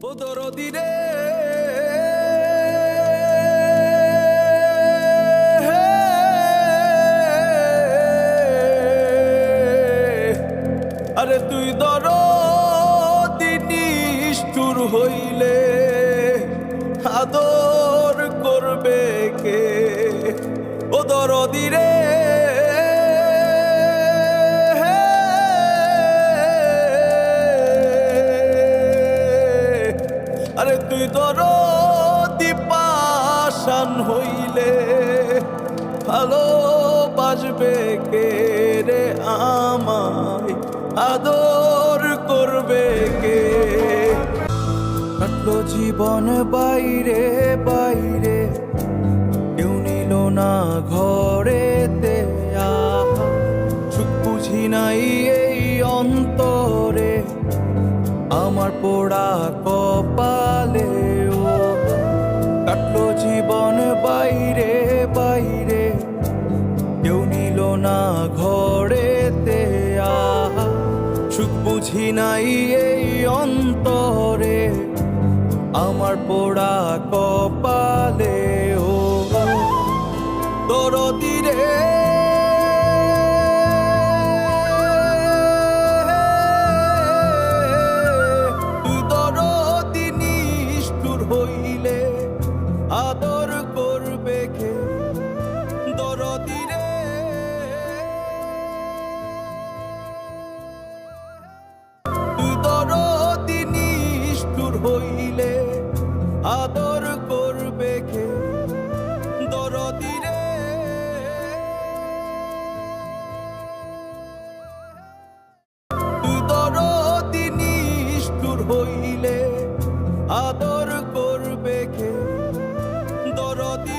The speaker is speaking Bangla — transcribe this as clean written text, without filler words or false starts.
ও দরদি রে, আরে তুই দরদি নিষ্ঠুর হইলে আদর করবে কে? ও দরদি রে, আরে তুই দরদি পাষাণ হইলে ভালোবাসবে কে রে? আমায় আদর করবে কে? কাটলো জীবন বাইরে বাইরে, কেউ নিল না ঘরেতে। সুখ বুঝি নাই এই অন্তরে, আমার পোড়া কপালে। ও কাটলো জীবন বাইরে বাইরে, কেউ নিল না ঘরেতে। সুখ বুঝি নাই এই অন্তরে, আমার পোড়া কপালে। ও দরদি রে, তুই দরদি নিষ্ঠুর হইলে আদর করবে কে? দরদি রে, তুই দরদি নিষ্ঠুর হইলে আদর করবে কে? দরদি রে, তুই দরদি নিষ্ঠুর হইলে আদর করবে কে? দরদি